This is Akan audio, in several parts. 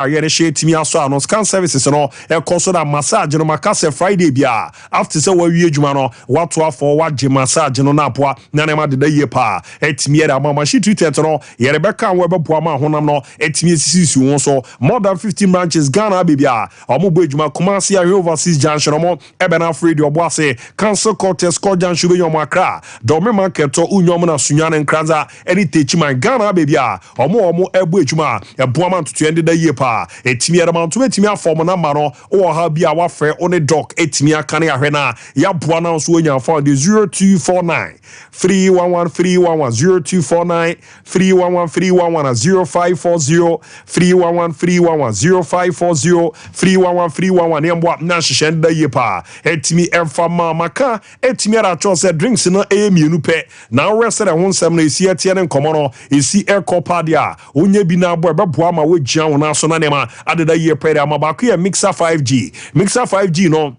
ayere she timi aso ano scan services no e koso da massage no makase Friday bia after say we adwuma no wato afọ waje massage no na apoa na na ma de ye pa etimi era mama she treated no yere beka we beboa ma honam no etimi esisi won so more than 15 branches Ghana bibia omo bo adwuma Kumasi a overseas junction omo ebe na Friday obo ase cancel court score junction be yom akra do me market to unyom na sunyane nkranza eni techi man Ghana bibia omo ebo adwuma eboa ma ntutu ende da ye pa etimi era ma ntu etimi afom na ma no wo ha bia wa frɛ one doc etimi aka na ahwe na ya boa na so onya fa de 0249 311 0249 311 0540 311 0540 311 nembo na hyehyɛ da ye pa etimi emfa ma maka etimi ara cho se drinks no mienu pɛ na wresere ho nsɛm na esi atie ne nkomo no esi ekopa dia onye bi na abo ebeboa ma wogia wo na so na nema adeda ye pɛ ama ba ko ye mixer 5G no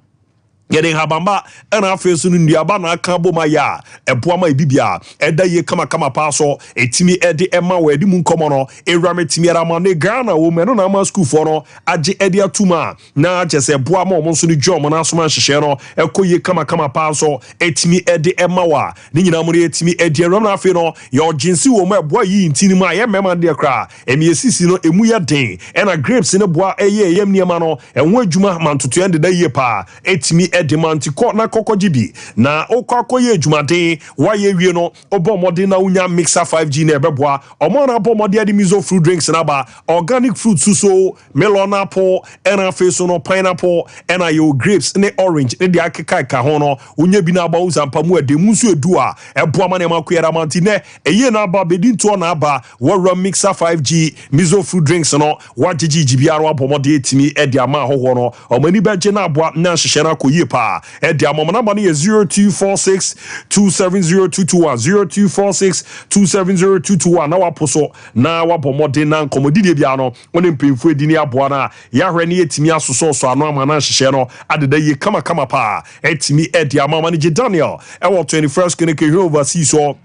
yede habamba na afeso no nduaba na aka boma ya eboa ma bibia eda ye kama pa so etimi ede ema we edi mu nkomo no ewrame timi ara ma ne Ghana wo me no na ma school for no age ede atuma na chese eboa ma omo so ni dwom na so ma hyehyɛ no ekoye kama pa so etimi ede ema wa ni nyina mo etimi ede ewrame na afe no ye oginsi wo ma eboa yi ntini ma ye mema de kra emi esisi no emu ya den na grapes ne boa eye yem niema no enwo adwuma mantoto ende da ye pa etimi demanti ko na kokojibi na okokoye adwumaden waye wie no obomode na unya mixer 5G na ebeboa omo na bomode ade miso fruit drinks na ba organic fruits so melon apple and face no pineapple and ayo grapes ne orange ne dia keka ka ho no unya bi na ba uzampa mu ademu so edu a eboa ma na makoyera manti ne eye na ba bedinto na aba wora mixer 5G miso fruit drinks no wagigi jibiaro abomode etimi ede ama hoho no omani beje na aboa na hyehyɛ na koyie pa ede amom number no 0246 270221 0246 270221 na waposo na wabomode na nkomodidie bia no woni mpemfu edini aboa na ya hwɛ ne etimi asoso so ano ama na hyehyɛ no adeda ye kama pa etimi ede amama ne Daniel ewo 21st clinic here overseas so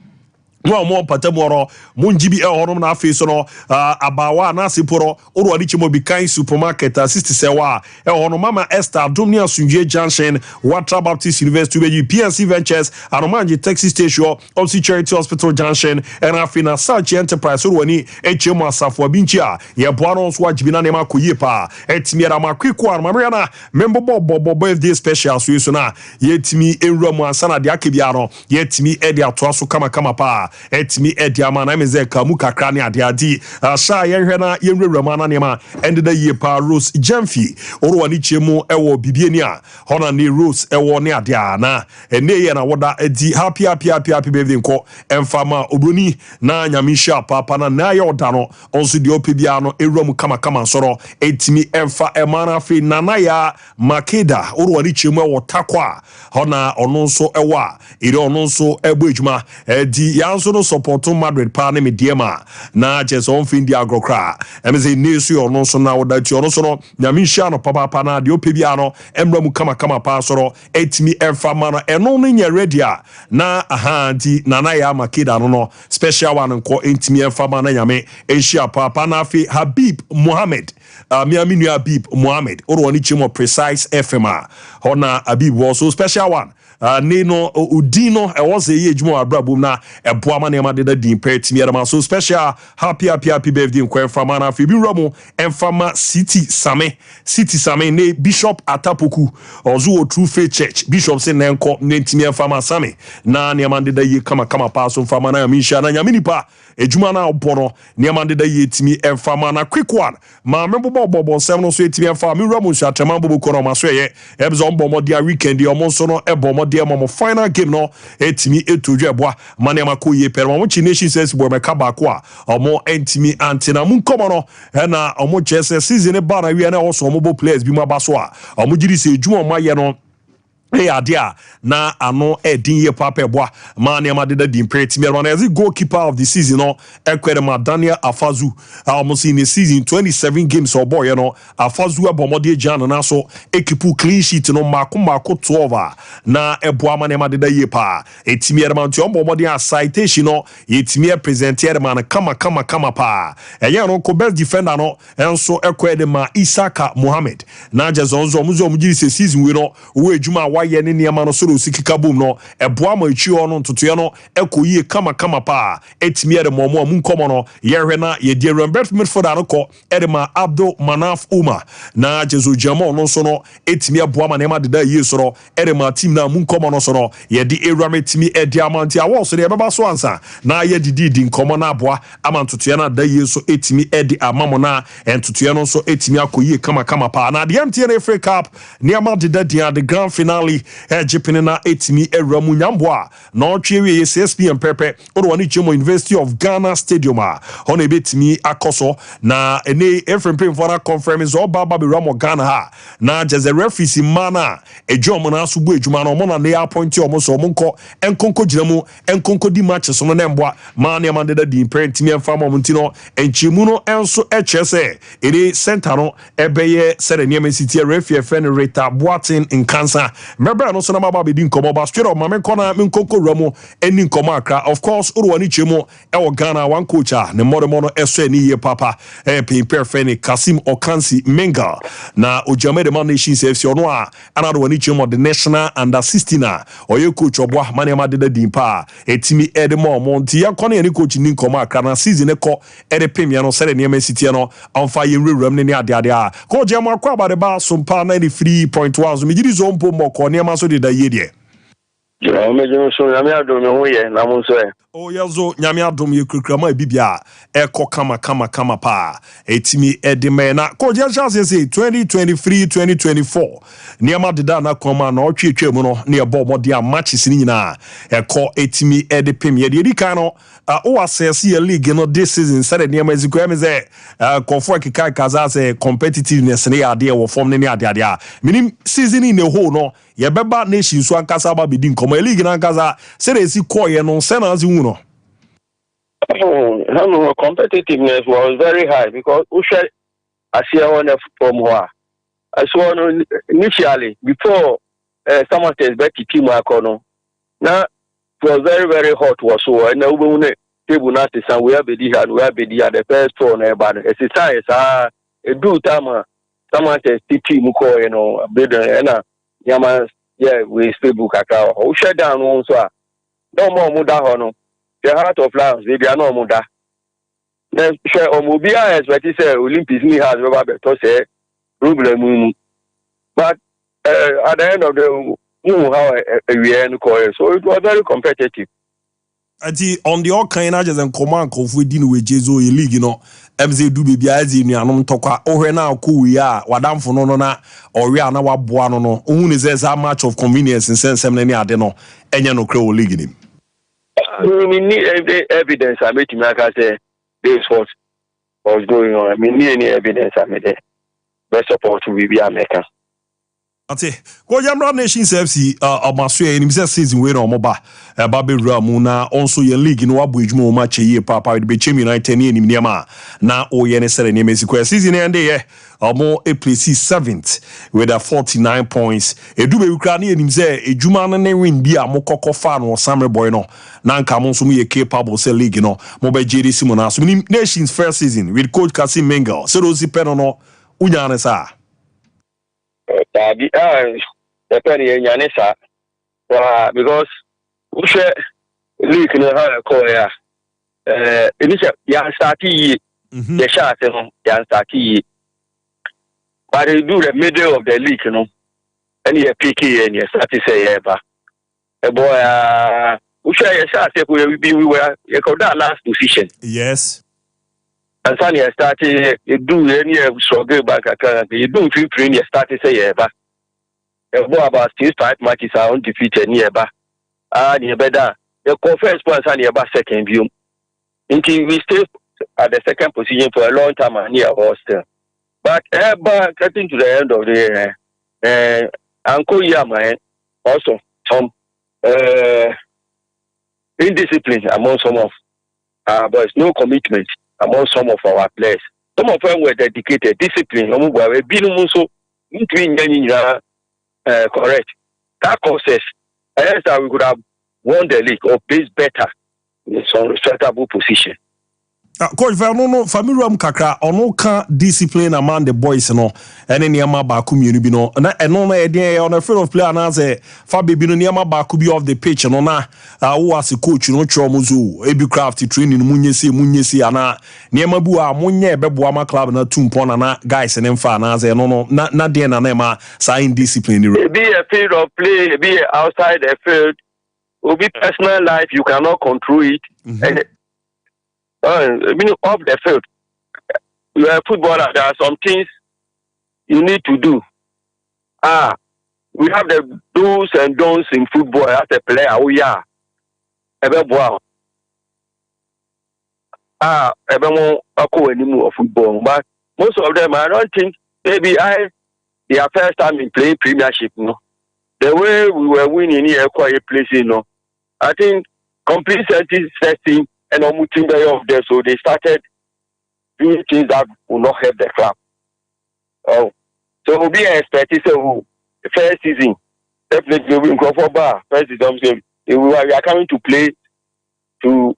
no mo patamoro munjibi honom na afi so no abawa na asiporo oru adi chimo bi kan supermarket assist sewa honom mama Esther Domnia Sunjie Junction Watra Baptist University be PNC Ventures Anomanji Taxi Station Opsi Charity Hospital Junction and afina Sachi Enterprise oru ani HM asafo binchia ye boano so wajibina ne makoye pa etimiera makwiko armamria na membo bobo birthday special so na yetimi enramu ansana de akebia no yetimi edi ato aso kama pa etimi edi ama na meze ka mu kakra ne ade sha yenhwe na yenwura na nema endeda ye pa Rose Jamfi oru wani chemu ewo bibieni a hona ne Rose ewo ne ade na ene ye na woda edi happy birthday nko emfama obroni na nyamisha papa na ye oda no onso de opebia no ewura mu kama soro etimi emfa emana fe nana ya Makeda oru wani chemu ewo takwa hona ononso ewa ire ononso ebo ejuma edi ya so no support Madrid pa na mediema na just on fin dia agrokra emeze nesu ono so na wodati ono so no nyamisha no papa na de opebia no emra mu kama pa soro etimi emfa ma no eno no nya ready na ahanti nana ya Makeda no special one nko etimi emfa ma na nyame enhia papa na afi Habib Mohammed Miami New Habib Mohammed oro ni chimo precise FMA hona Habib also special one Nino Udino was a yejumo abrabum na eboama ne ma de din petimi erama so special happy birthday nkwa from ana fi bi romo enfama city same ne Bishop Atapoku ozo True Faith Church Bishop se na enko ntimi enfama same na ne ma de ye kama pa so mfama na yamisha na nyamini pa ejuma na obono ne ma de ye timi enfama na quick one ma membo sem no so etimi enfama mi romo sha tema bobo kono ma so ye ebzo mbomo dia weekend e omo so no ebomo de mo final game no etimi etodwe boa mane makoye per mo chi nation says bo me kaba ko a omo entimi antina mu nkomo no na omo chese season ba na wi na oso omo bo players bi ma ba so a omo giri se edwuma ma ye no Adia na ano edin ye papa boa ma ne ma de di imperative me one as goalkeeper of the season no ekwere Daniel Afazu almost in the season 27 games or boy no Afazu abomode jan na so ekipu clean sheet no mako 12 na eboa ma ne ma de ye pa etimi erma nti omomode a citation no yetimi present erma na kama pa eye no ko best defender no enso ekwere ma Isaka Mohammed na jezonzo muzo mujiri se season we no wo ejuma waye ne niam no so sikika bom no eboa ma echi no ntotoye no ekoyie kama pa etimi ere momo mu nkomo no yehwe na ye die Rembert midfielder no ko edema Abdul Manaf Uma na jezo jamo no so no etimi eboa ma ne ma deda yie so no edema team na mu nkomo no so no ye di ewura etimi edi amanti awo so de beba so ansa na ye di nkomo na aboa amantotoye na da yie so etimi edi amamo na entotoye no so etimi akoyie kama pa na the MTN Africa Cup niam deda dia the grand finale Jipini na etimi eramu nyamboa na otwewe ye 6pm pepe odwani chemo University of Ghana Stadium hono ebetimi akoso na ene efrempem for confirm is all baba be ramo Ghana ha na jeze referee mana ejom na asubu ejuma na omo na ne appoint omo so omo nko enkonko giramu enkonko di matches no na mboa ma na mandeda di imperative emfa mo ntino enchimu no enso echese ere center no ebeye sere niam city referee Fenreta Boatin in cancer remember no so na maba be di nkomo ba straight up mame kona me nkoko ramo eni nkomo akra of course urwani chemo e Ghana one coach ne mono eso ni ye papa pimper feni Kasim Okansi Menga na ojame de nations FC ono a ana do wani chemo the national under 16 oye coach obwa mane ma de dimpa etimi edemo monti ya kone ni coach ni nkomo akra na season ko ede pemia no sere ne city no onfa ye nwuram ne ade a ko je mo akwa ba de ba Sompa 93.1 so mi gidi zo mpo moko ne ma so de da ye de o mejo so nyame adom me ho ye na mo so e o yezo nyame adom ye kukrama bibia eko kama pa etimi edeme na ko je chance say 2023 2024 niam deda na koma na otwetwe mu no ne ebo mode a matches ni nyina eko etimi edepem ye de kan no o assess ye league no this season said niam eziko em say konfo kika kaza say competitiveness ne ade wo form ne ade a minim season in the whole no ye beba nation so ankasa ba bedi nkomo league na ankasa said esi ko ye no se na azi hu no competitiveness was very high because Usha Asia one from Hoa. I saw initially before someone says Becky team Akono. Now it was very, very hot was so and we table not and we have the first phone but as it says a do time someone says team Muko, you know, and Yama yeah we stable cacao. Usha down also no more Mudahono. The heart of lions, they are no muda. Then share Omobia as what he said, Olympics me has Robert to say, Ruble. But at the end of the moon, how we end so it was very competitive. Ati on the all kind of and command of within with Jesu league, you know, MZ do be as in Yanum Toka, or now cool we are, Wadam for no, or we are now Buano, no, only says how much of convenience and sense many adeno, and no crow league him. We need evidence. I made him like I say this was going on. I mean, any evidence I made it. Best support to be America. Ate ko Yamra Nations FC amasue ni mse season we no moba ba be ramu na onso ye league no abo edwuma o match ye papa de be Chem United ni enim niam na o ye ne sere ne mesiko season ende ye omo a place 7th with a 49 points edu be kra na enim se edwuma no ne win bi a mo kokofa no Samre boy no na nka mo so mo ye capable se league no mo be jeri simu na so Nations first season with coach Kasim Menga so those peno no unya ne sa the penny in Yanisa because we share leak in the Korea. Initial Yan Stati, the shot, Yan Stati. But they do the middle of the league, you know, and you picky and you start to say, ever. A boy, we share a shot if we were that last position. Yes. And Sunny started, you do any so go back, you don't feel free, you start to say, ever. About 5 matches are undefeated nearby. Near better. The conference points are nearby second view. Until we stay at the second position for a long time and near Austin. But getting to the end of the year, Uncle Yama, also some indiscipline among some of our boys, no commitment among some of our players. Some of them were dedicated, discipline. Correct. That causes, else that we could have won the league or placed better in some respectable position. Coach Vernon, Famirum Kakra, ono ka discipline among the boys, no, and any ama baku no, and on a field of play and as a Fabi Binoniama baku off the pitch, and on who was a coach, no chomuzu, Ebi Craft training, Munyesi, ana, Niamabua, Munye, Bebuama club, and a tumpon, and guys and fan, no, not the Nema, sign discipline. Be a field of play, be outside the field, will be personal life, you cannot control it. And off the field, you are a footballer. There are some things you need to do. We have the do's and don'ts in football as a player. We are. Football, but most of them, I don't think maybe their first time in playing Premiership. No, the way we were winning here, quiet place. I think complete setting. And of them, so they started doing things that will not help the club. So we'll be expecting the first season. Definitely we go for bar. First season, we are coming to play to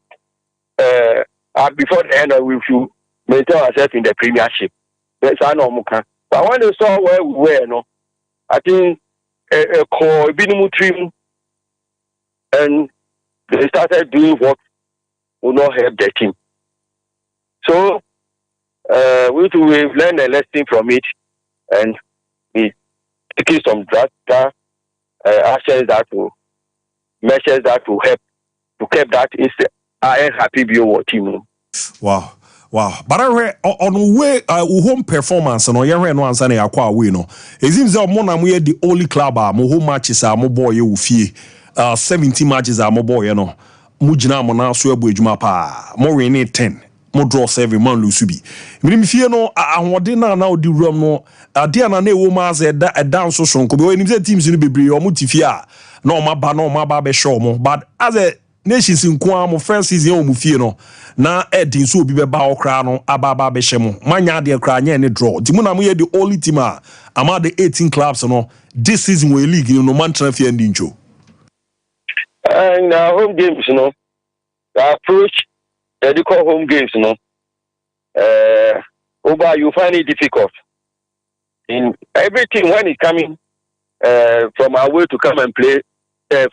before the end we should maintain ourselves in the Premiership. That's our normal. But when they saw where we were, I think a core trim, and they started doing what will not help the team. So we've learned a lesson from it, and we taking some drastic actions measures that will help to keep that instead. I am happy with your team. Wow. But I read on way home performance and no answer akwa we no. It seems that we the only club home matches are more boy you 70 matches are more boy no. Mujina mona so ebu ejuma pa mo win 10 mo draw 7 man lose bi minim fie no ahode na odi rum no ade na na ewo ma ze da so sonko be wenim se teams no bebre o mo tifie a na o ma ba be show mo but as a nations nko am first season o mo fie no na edin so obi be ba okra no aba be hye mo manya de kra anya ne draw timu na mo ye the only team among the 18 clubs no this season we league no man transfer ndi ncho. And home games, the approach, they call home games, you find it difficult. In everything, when it's coming from away to come and play,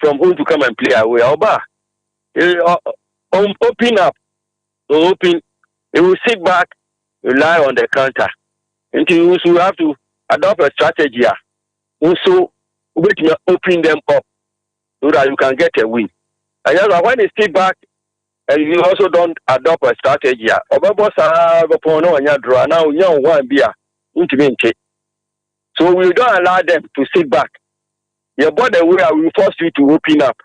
from home to come and play away, open up, it will sit back, rely on the counter. Until you have to adopt a strategy. Also, open them up, so that you can get a win. And yes, when they stay back, and you also don't adopt a strategy, so we don't allow them to sit back. Your body will force you to open up,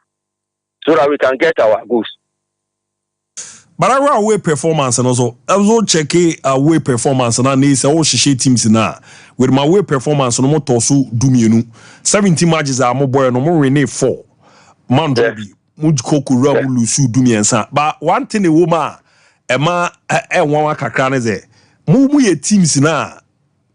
so that we can get our goals. But I away performance and also I was all checking away performance and I need say all she teams na with my way performance no more tosu dumienu 17 matches are more boy no more rene 4 man dobi mujikoku rabu lusu dumiensa but one thing a woman ema enwa kakra ne ze mu ye teams na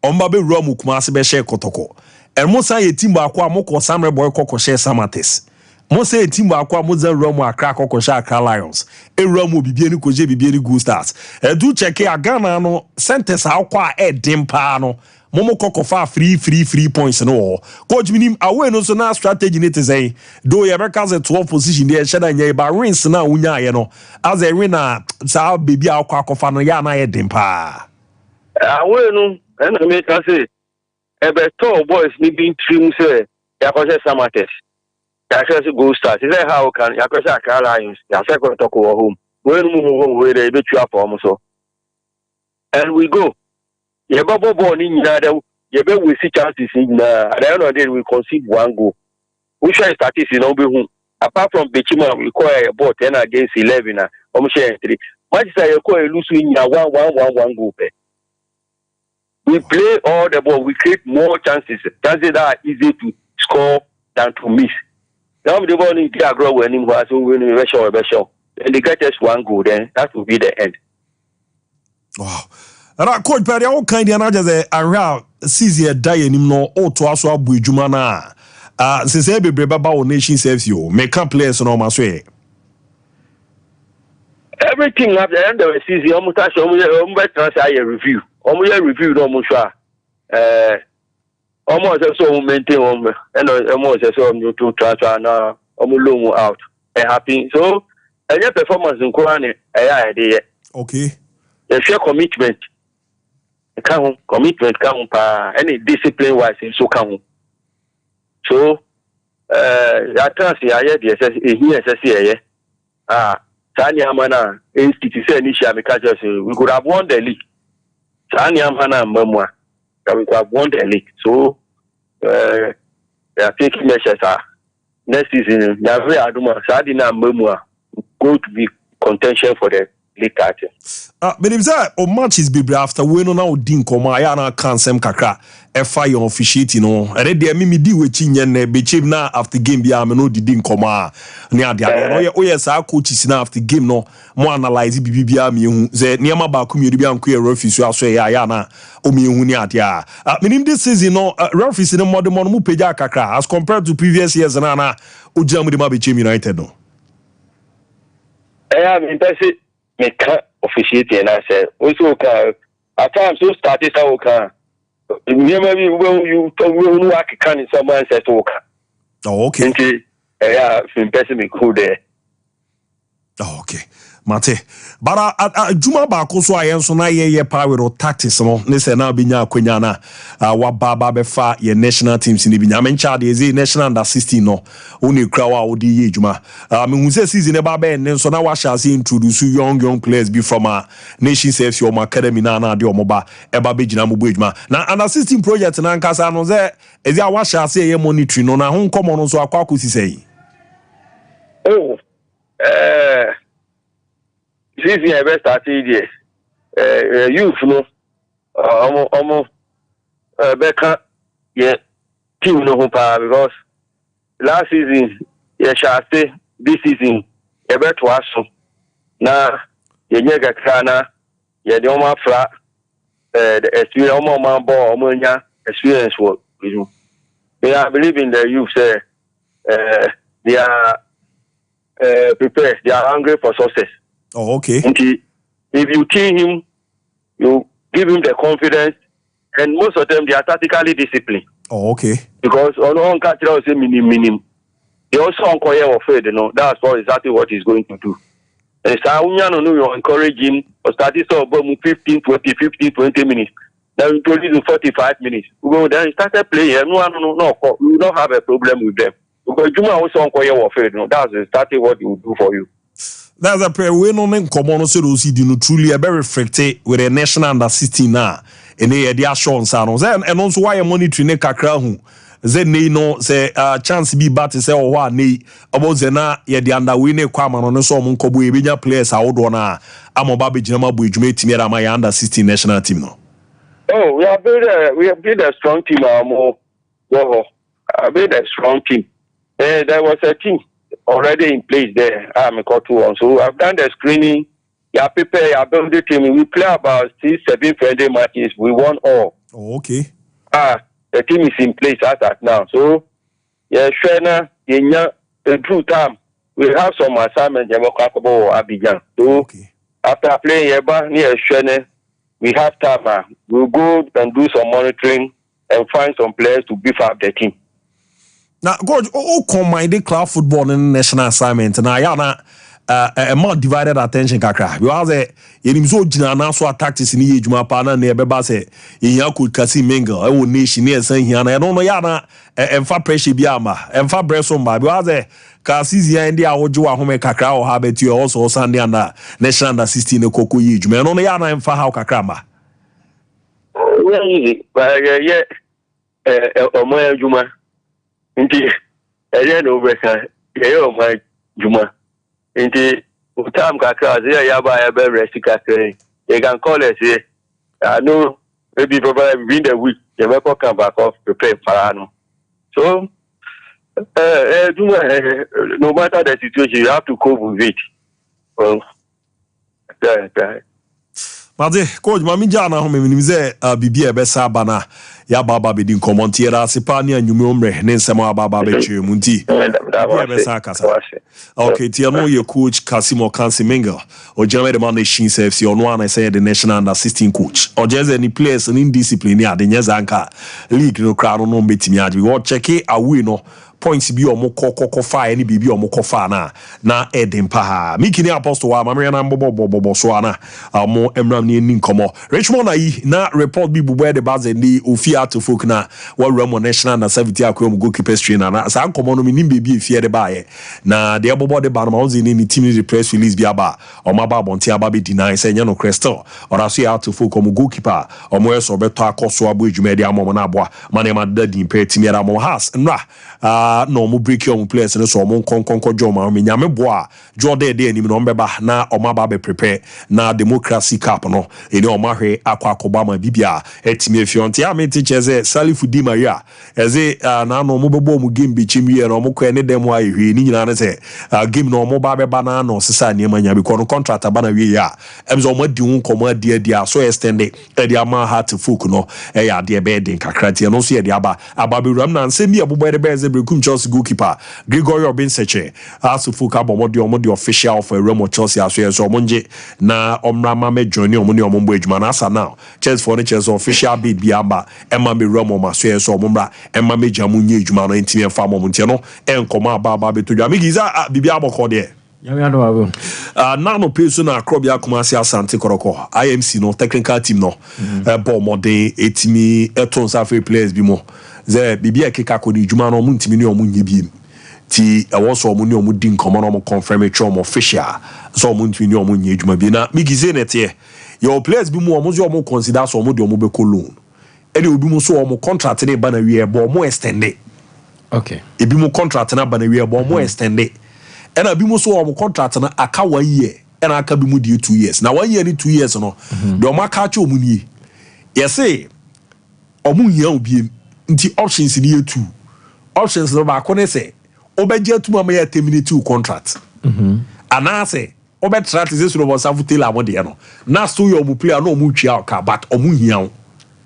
omba be ramu kuma se be share kotoko and mo san ye team ba kwa mo ko samre boy kokko share samates. Mo say team akwa mo za ramu akra kokosha akra lions e ramu bibieni koje bibieni good stars do check e Ghana no centers akwa e dimpa no momo kokofa free points no coach minim away no so na strategy ne say do ye beka ze 12 position dey sheda nya ba wins na unya ye no as a winner sa baby akwa kofa no ya na ye dimpa away no and me can say e be top boys ni bin trim say ya ko say samates. Actually, go start. Is that how can you say Lions? You say go talk over home. When we move away, they bet you up for so. And we go. You bubble born in there. You bet we see chances in. At the end of the day, we concede one goal. We shall start this in home. Apart from Bechima, we call a ball 10 against 11. Share 3. Much say you call a lose in 1 goal. We play all the ball. We create more chances. Chances that are easy to score. than to miss. Now the ball in the grow when him was winning a show. And they get us one goal, then that will be the end. Wow. And coach Perry, all kind of another area season die in no or to us or Bujumana. Since every breba nation saves you, make up players on my way. Everything at the end of the season, almost as a review. Almost review, almost almost so maintain and almost so to transfer now, almost loan out. And happy. So, and your performance in Koran, idea. Okay. The share commitment. Commitment come any discipline wise in so come. So, I can't see I had the SSC. Sani Amana institution we could have won the league. Sani Amana Memwa, we could have won the league. So they are taking measures. Next season, Navre Aduma, Sadina Memwa, go to be contention for the league title. But if that match is big after winning now, Dinkoma, I can't sem kakra. Fire officiating, and they mimi di we chinyen be na after game be no didn't come near the oh yes our coaches now after game no more analyze bibia me ze niama ba ku bi an ku referee so aso ya na o me hu ni atia meaning this season no referees no more mu peja kakra as compared to previous years na ojam de ma be United no I mean person me can officiating and I say also at times so started so can maybe when you work can in someone says okay. Oh, okay. Yeah, person me cool there. Oh, okay. Mate. But Juma ba ko so ayen so na ye power or tactics no. Ne se na binya akwanya na wa baba be fa ye national teams ni binya mencha de ezi national under 16 no. Oni kra wa odi ye Juma. Me hu se season e ba be ne so na wa shall introduce young players be from nation saves your academy na de omoba e ba be gina mo bo Juma. Na under 16 project na nkasa no ze ezi a wa shall say ye monitoring no na ho nkomo no so akwa kosi sei. Oh. Season ever started here. Youth no almost Becca yeah team no because last season yeah shall say this season ever to us na ye nyega kana ye de oma fra the experience oma man ball oma nya experience what you I believe in the youth say they are prepared, they are hungry for success. Oh, okay. And if you team him, you give him the confidence, and most of them they are tactically disciplined. Oh, okay. Because on one country, I say minimum. They also inquire of faith, that's exactly what he's going to do. And so you encourage him or start this about 15, 20 minutes. Then introduce him 45 minutes. Then he started playing. No, you don't have a problem with them. Because Juma also inquire of faith, that's exactly what he will do for you. That's a prayer we no nkomo no so those do truly a very reflected with a national under 16 na and the assurance and also why monitoring ne kakra hu ze nei no say chance be bat say o wa nei about ze na ye the under we ne kwama no so mo nkobo e benya players a wodo na amoba be gina mabu edwuma timi era my under 16 national team no. Oh, we have built a strong team built a strong team. There was a team already in place there. I'm a on. So I've done the screening. Yeah, prepare. I built the team. We play about 6-7 friendly matches. We won all. Oh, okay. The team is in place as at now. So yeah, Shena, in true time, we have some assignments. Abidjan. So okay. After playing Yeba near Shena, we have time. We'll go and do some monitoring and find some players to beef up the team. Now, God, combine the club football and national assignment. Now, yana a more divided attention kakra. You are the so jina so tactics in the Juma Pana near Bebase, Yaku Kasi Mingle, I will nation near saying here. I don't know yana and far pressure biama and far bresomba. You are the Casizia and the Awojua home kakra or habit you also Sunday under national under 16 Coco Yijum. And on the yana and far how kakrama. Well, easy, but Omoya Juma. Indeed, over my Juma. Indeed, time Kaka, Yaba, Resika, they can call us here. I know maybe probably within the week, the record come back off prepare Parano. So, No matter the situation, you have to cope with it. Mate, coach, mami jana ho me say bibia be sa bana ya baba be din komontiera sepa ne anyume omre ne nsem baba be twe mu nti bibia be sa kasa. Okay, ti no ye coach Kasimo Kansiminga o jame de man nation FC ono an say the national under 16 coach. O jeze any players in discipline ya de nyeza anka league no crowd no betimi age. We check it away no points bi omo kokoko fa any bibi omo kofa na edin pa ha mikini apostle wa mamre na bobo so ana omo emram ni nkomo Richmond ayi na report bi bubu de base ni ofia to folk na wa ramo national na 70 akwem goalkeeper trainer na sa nkomo no minim bibi efie de baaye na de bobo de ba no ma ni team ni press release bi aba omo ba bonti aba be deny say nya no crystal or so ya to folk omo goalkeeper omo eso beto akoso abo edwuma de amomo na aboa mane ma dadin pe team ya mo has nra no mo break your players no so mo konkonko jo ma me nyame boa jo de anim no mbeba na o ma ba be prepare na democracy cup no eni o ma hwe akwa ma bibia etime afionte ya me teachers Salifu Di Maria eze na no mo bebo mo game be chimwie no mo kwa ne dem wa hwe ni nyina ne se game no mo ba be ba na no sesa ne ma nya be ko contract aba na wie ya emzo mo di won komo dia so extend e dia ma heart folk no e ya de be den kakrati no so e dia aba be ram na nsem bi abobo de be ze brekum Chelsea goalkeeper Gregory Obinseche asufuka bomodi omodi official for Remo Chelsea aso so omonje na omrama me journey omoni omombo edwuma na asa now Chelsea for the Chelsea official bid biamba emma me Remo maso so omomra emma me jamunye edwuma no ntime fa momonte no enkoma aba betodwa migiza bibia aboko de na no peso na akrobia kumasi asante koroko IMC no technical team no ball modern etimi etons afa players bi mo ze bibia keka ko ni djuma no mu ntimi ni omu nyebiem ti ewo so omu ni omu din komo no mo confirm it from official so omu ntimi ni omu nye djuma bi na migize nete your players bi mu omu zo omu consider so omu de omu be ko loan ene obi mu so omu contract ne ba na wie bo omu extend okay ebi mu contract na ba na wie bo omu extend ena bi mu so omu contract na aka 1 year ena aka bi mu die 2 years na 1 year ni 2 years no de omu aka cha omu ni yese omu nya obi nti options ni yetu options no ba ko ne se obeje atuma ma ya terminate contract anase obetrat ze so bo savutela mo de no na so yo mu player no mu twia ka but omu hia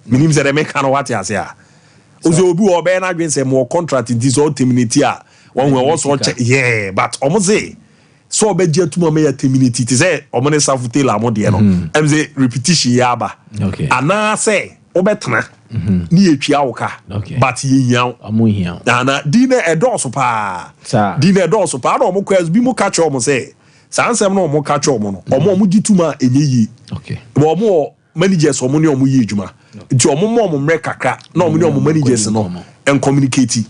minim ze de me kan what ya se a ozo obi obe na adwen se mo contract nti so terminate a won we so yeah but omu ze so obeje atuma ma ya terminate ti ze omu ne savutela mo de no em ze repetition ya ba okay anase obetna ni etwa woka but yiyan amuhian na dine edoso pa dine edoso pa no mo kwes bi mo catch o mo say sansem no mo catch o mo no o mo gituma enyeyi okay bo mo managers o mo ne o mo yi edwuma nti o mo mre kakra na o mo ne o mo managers no en communicate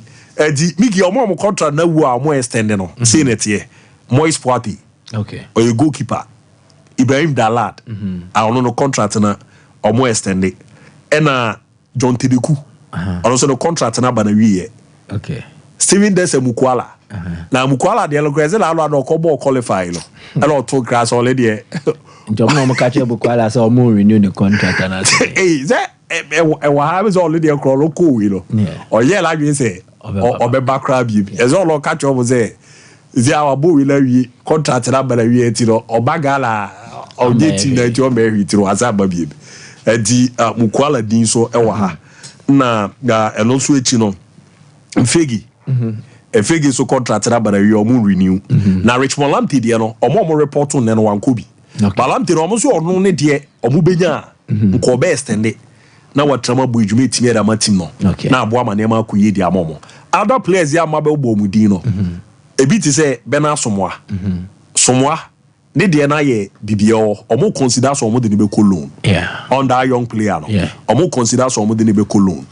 di migi o mo contract na wu a mo extend no say netie Moise Poati okay o ye goalkeeper Ibrahim Dalad a ono no contract na o mo extend ena John Tedeku also no contract na ba na wiye okay Steven Dese Mukwala na Mukwala de lo kweze la lo ko ball qualify lo ela to grass already e njomo mo ka che Mukwala so mo renew the contract na say eh ze e wa have already e ko lo ko wi lo o ye la gbe say obe bakra bi e zo lo ka che o ze zi awa bo wi la wi contract na ba na wi ti lo obagala o je ti na ti o me wi ti ro azaba bi edi Mukwala din so ewa ha na eno so echi no mfegi efegi so contract na bara wi omu renew na Richmond Lamptey de no omo report on no wankobi ba Lamptey no omo so onu ne de omu benya nko be extend na watrama bu edwuma etimi da matim no na abo ama ne ma akoye di amomo other players ya ma be bo mu din no ebi ti say bena somwa somwa ne de na ye bibio omo consider so omo de ne be loan on that young player no omo consider so omo de ne be loan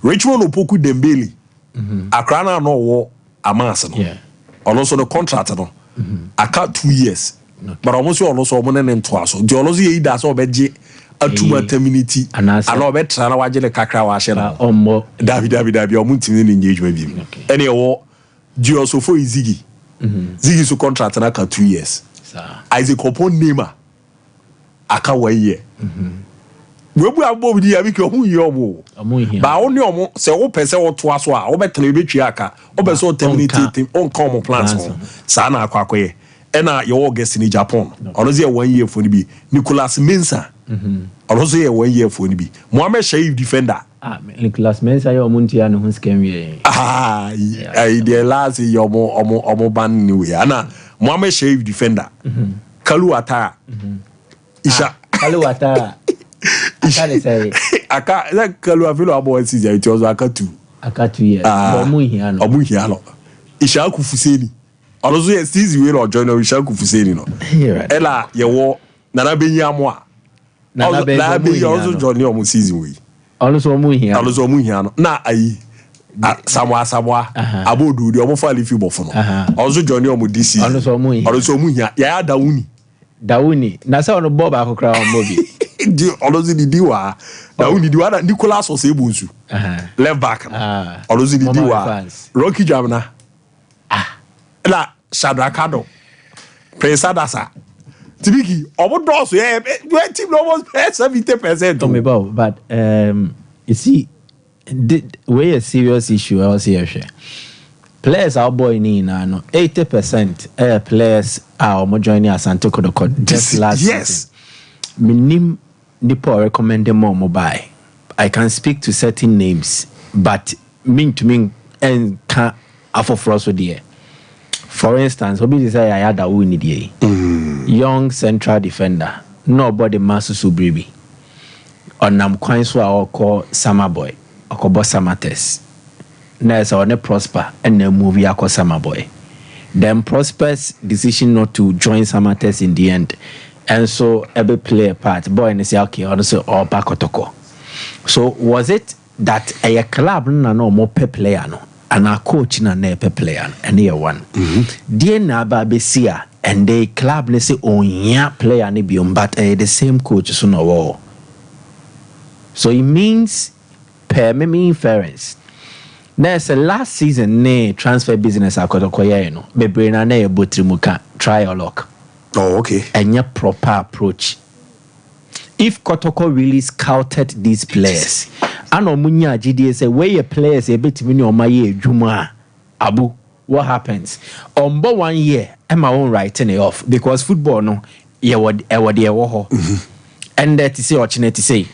Richmond Opoku Dembele akra na no wo amase no ono so the contract no aka 2 years but omo so ono so omo ne nto aso de ono so ye ida so obeje atuma terminity ana obetra na waje le kakra wa hye na omo David omo ntimi ne engagement bi ene wo Gio for Ziggy Ziggy so contract na aka 2 years Isaac upon Nema aka 1 year we bu abo bi ya bi ke omu yomo ba oni omo se wo pese wo to aso a wo betena e betwi aka wo be so terminate on come plans ho sa na akwakoye e na ye wo guest in Japan ono ze 1 year for ni bi Nicholas Mensah ono ze 1 year for ni bi Mohamed Shaif defender Nicholas Mensah yo muntia no hun scam ye the last yomo ban ni we ana Mohamed Shaif defender Kalu Atara Isha Kalu Atara aka like Kalu afilo abo season it was aka 2 years omu hia no Isha Kufuseni also yes season we no join Isha Kufuseni no ela ye wo nana benyi amoa nana benyi also join omu season we also omu hia no na ayi Samoa abodu di omo fa lifi bofo no also join omu this season also omu hia ya Dawuni na say ono bob akokra omo bi di olozi di diwa Dawuni diwa na Nicholas Osebunsu left back olozi di diwa Rocky Jamna la Shadrakado Prince Adasa Tibiki omo doso yeah team almost 70% to me but you see way a serious issue else here players our boy ni na no 80% players are mo joining Asante Kodoko just last yes minim nipo recommend them more mobile. I can speak to certain names but mean to mean and can afford for there. For instance, obi say I had a win the young central defender nobody Masusu Bribi onam kwan so a call Summer Boy okobo Samates Nurse or ne prosper and then move yako Summer Boy. Then Prosper's decision not to join Samates in the end. And so every play a part. Boy and say okay, also or Bakotoko. So was it that a club no more per player no and a coach na ne per player and year one. Dear Naba Besia and they club ne say oh yeah player ne biom but the same coach so no war. So it means per me inference. There's a last season ne transfer business akotokoya no bebre na na ebotrimuka try your luck. Oh okay. Enya proper approach. If Kotoko really scouted these players and omunya GDA say where your players e betimi ni omaye adwuma abu what happens ombo 1 year am I own writing it off because football no ye word ho and that is say opportunity say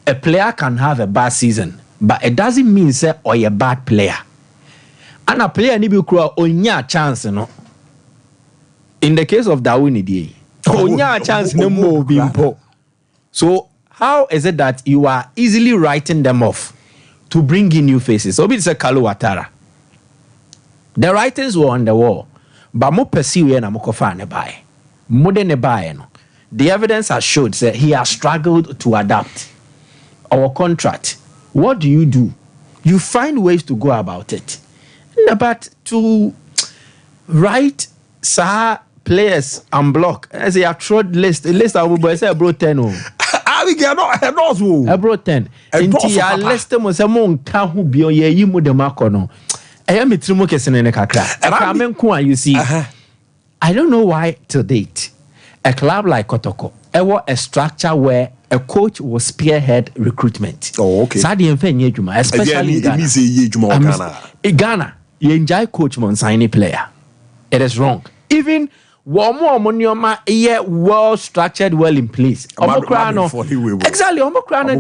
a player can have a bad season but it doesn't mean say or a bad player and a player ni bi kura onya chance no in the case of Dawuni die onya chance no more bimpo. So how is it that you are easily writing them off to bring in new faces? So it's a Kalu Atara. The writings were on the wall, but mo pursue and amokofa ne buy. More than a buy no. The evidence has showed that he has struggled to adapt our contract. What do? You find ways to go about it. But to write players and block as a trod list I will say bro 10 we get no bro 10 inti ya list mo say mo nka ho bio ye yi mo de makono e ya metrimo kese ne kakra e ka men ko you see I don't know why to date a club like Kotoko a structure where a coach will spearhead recruitment. Oh, okay. Sadi enfenye juma, especially in Ghana. You enjoy coach mon signing player. It is wrong. Even one more monioma well structured, well in place. Exactly.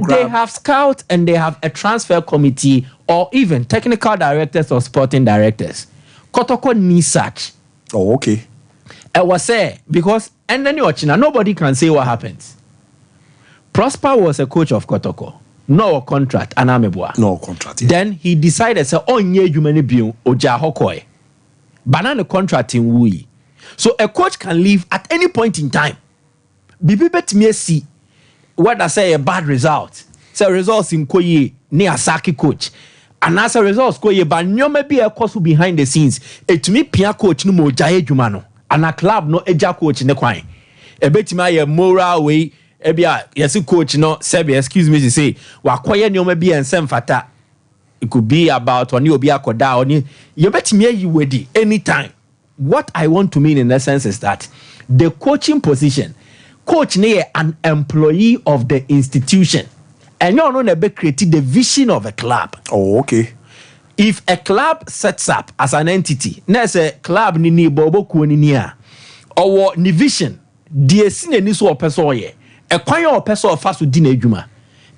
They have scouts and they have a transfer committee or even technical directors or sporting directors. Kotoko needs such. Oh, okay. I was say because and then nobody can say what happens. Prosper was a coach of Kotoko. No contract, Anamebwa. No contract. Yeah. Then he decided say on ye you many bill oja hokoi. Banana contract in Wui. So a coach can leave at any point in time. Bibi bet me see what I say a bad result. Say results in Koye near Saki coach. And as a result, Koye but nyome be a course behind the scenes. It me pia coach no mo jaye jumano. And a club no eja coach ne kwai. E bet me a moral way. Ebia yes coach no Sebi excuse me to say wakoye nyoma bi ensem fata. It could be about when you be akoda oni you bet me you ready anytime. What I want to mean in essence is that the coaching position, coach ne an employee of the institution. And you know be create the vision of a club. Oh, okay. If a club sets up as an entity, na say club ni bobo ku ni a or ni vision, the sine ni so opeso ye. E kwan ye opeso ofa so di na adwuma.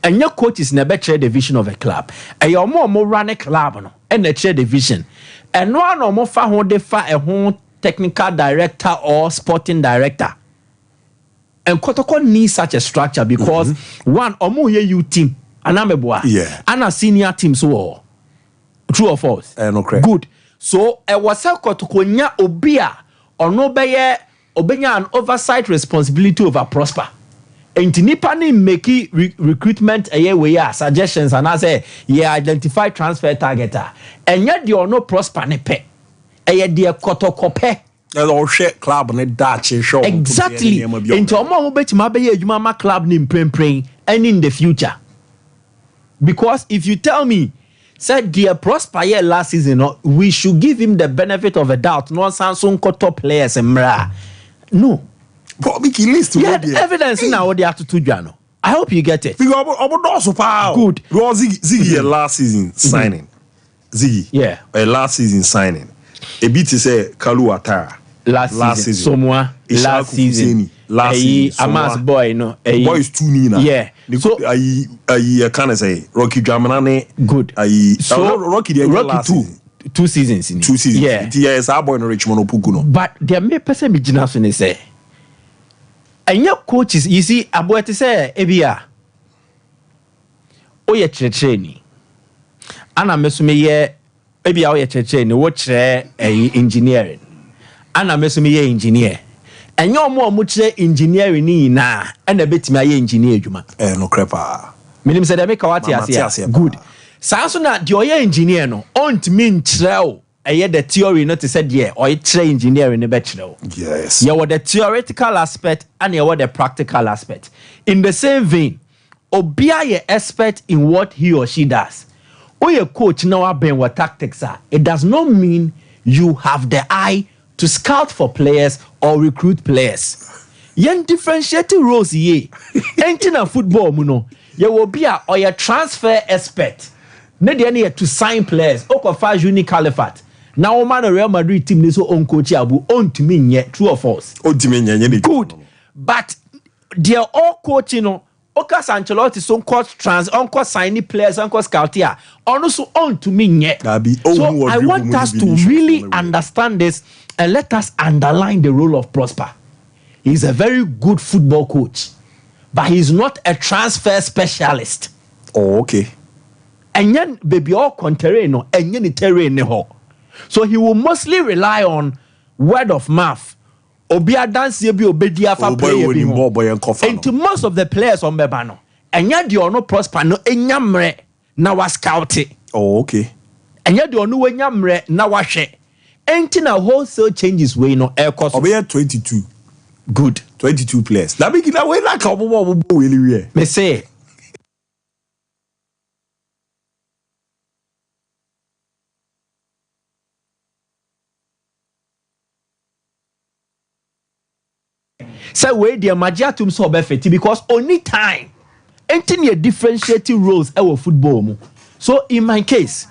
Enya coaches na be share the vision of a club. E yo mo run a club no, and na share the vision. And no an mo fa ho de fa a ho technical director or sporting director. And Kotoko needs such a structure because one omo ye you team anameboa. Yeah. And a senior team so. True or false? No correct. Good. So, was a kotokonya obia or no beye obenya an oversight responsibility over prosper. And nipa ni make recruitment a year we are suggestions and I say identify transfer targeter. And yet you no prosper ne pe. A year dear kotokope. All share club and a Dutch show. Exactly. Into a more bet my be a mama club name praying and in the future. Because if you tell me said dear prosper here last season, we should give him the benefit of a doubt. No Samsung top players and no. But we can list evidence in our attitude. I hope you get it. Good. Was Ziggy last season signing? Ziggy. Yeah. A last season signing. A bit to say Kalu Atara. Last season. Somwa. Last season. Last season. Amas boy, no. Boy is too Nina. Yeah. So I can't say Rocky Dramanane. Good. So Rocky 2 seasons in 2 seasons. Yeah. Yes, our boy in Richmond Opuguno. But there may person be generous when they say. And your coaches, you see, about to say, Ebia. Oh, yeah, training. Anna Messume, yeah, Ebia, oh, yeah, training, watch engineering. Anna Messume, engineer. And you're more much engineering na and a bit my engineer, Juma. No crepa. Minim said, I make a what good. Sansona, the oil engineer no, on to mean trail. I hear the theory not to said, yeah, or it's engineer in the bachelor. Yes. You what the theoretical aspect and you what the practical aspect. In the same vein, Obia ye expert in what he or she does. Or your coach now been what tactics are. It does not mean you have the eye to scout for players or recruit players. Yen differentiating roles ye. Ain't na football muno. You will be a or your transfer expert. Not the any to sign players. Okofa Juni Califat. Now man a Real Madrid team ni so on coach abu on to me yet true or false. On to me yet good. But they are all coaching no. Okas Ancelotti so coach on signing players on scout here. Also on to me yet. So I want us to really understand this and let us underline the role of Prosper. He's a very good football coach, but he's not a transfer specialist. Oh, okay. And then baby all contrary no and then terrain ho. So he will mostly rely on word of mouth. Obia dance ye be obedia for player. And to most of the players on Bebano. And yet you no Prosper no enyamre na was scouted. Oh, okay. And yet you no enyamre na washe. Ain't na wholesale changes way no air cost. Obia 22. Good. 22 players. That be that way like obo really. Me say say we the magiatum so be because only time any differentiating roles our football mu. So in my case